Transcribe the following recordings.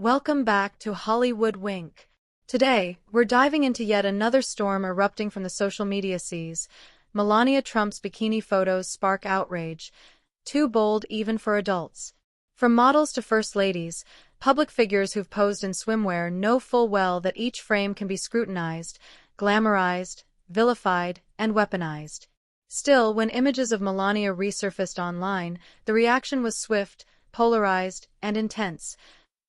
Welcome back to Hollywood Wink. Today, we're diving into yet another storm erupting from the social media seas. Melania Trump's bikini photos spark outrage. Too bold even for adults. From models to first ladies, public figures who've posed in swimwear know full well that each frame can be scrutinized, glamorized, vilified, and weaponized. Still, when images of Melania resurfaced online, the reaction was swift, polarized, and intense.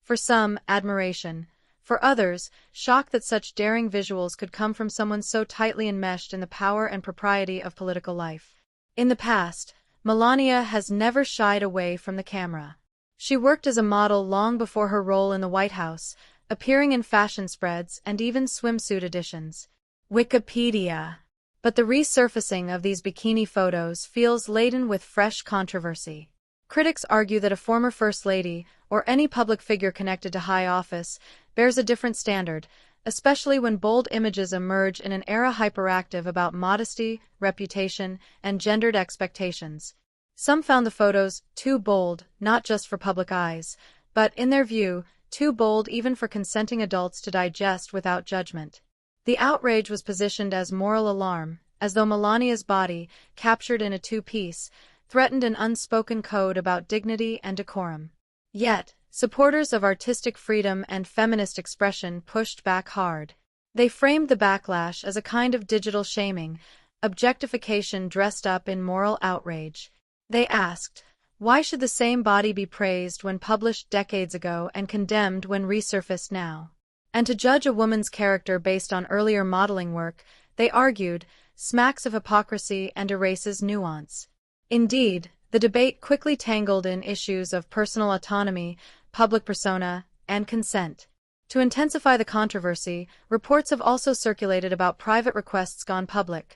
For some, admiration. For others, shock that such daring visuals could come from someone so tightly enmeshed in the power and propriety of political life. In the past, Melania has never shied away from the camera. She worked as a model long before her role in the White House, appearing in fashion spreads and even swimsuit editions. Wikipedia. But the resurfacing of these bikini photos feels laden with fresh controversy. Critics argue that a former First Lady, or any public figure connected to high office, bears a different standard, especially when bold images emerge in an era hyperactive about modesty, reputation, and gendered expectations. Some found the photos too bold, not just for public eyes, but, in their view, too bold even for consenting adults to digest without judgment. The outrage was positioned as moral alarm, as though Melania's body, captured in a two-piece, threatened an unspoken code about dignity and decorum. Yet, supporters of artistic freedom and feminist expression pushed back hard. They framed the backlash as a kind of digital shaming, objectification dressed up in moral outrage. They asked, why should the same body be praised when published decades ago and condemned when resurfaced now? And to judge a woman's character based on earlier modeling work, they argued, smacks of hypocrisy and erases nuance. Indeed, the debate quickly tangled in issues of personal autonomy, public persona, and consent. To intensify the controversy, reports have also circulated about private requests gone public.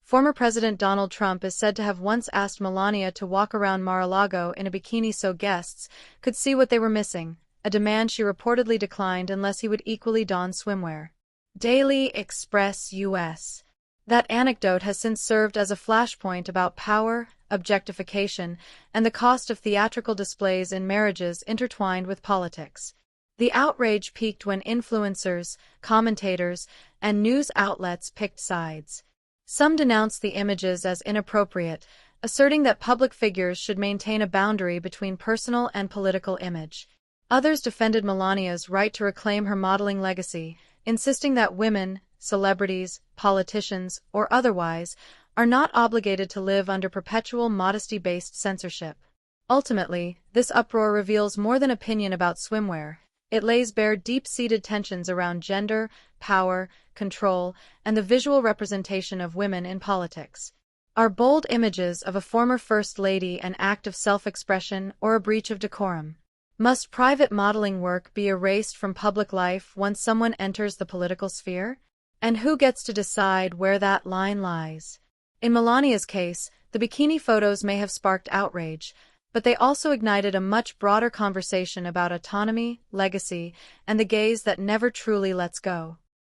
Former President Donald Trump is said to have once asked Melania to walk around Mar-a-Lago in a bikini so guests could see what they were missing, a demand she reportedly declined unless he would equally don swimwear. Daily Express US. That anecdote has since served as a flashpoint about power, objectification, and the cost of theatrical displays in marriages intertwined with politics. The outrage peaked when influencers, commentators, and news outlets picked sides. Some denounced the images as inappropriate, asserting that public figures should maintain a boundary between personal and political image. Others defended Melania's right to reclaim her modeling legacy, insisting that women, celebrities, politicians, or otherwise, are not obligated to live under perpetual modesty-based censorship. Ultimately, this uproar reveals more than opinion about swimwear. It lays bare deep-seated tensions around gender, power, control, and the visual representation of women in politics. Are bold images of a former First Lady an act of self-expression or a breach of decorum? Must private modeling work be erased from public life once someone enters the political sphere? And who gets to decide where that line lies? In Melania's case, the bikini photos may have sparked outrage, but they also ignited a much broader conversation about autonomy, legacy, and the gaze that never truly lets go.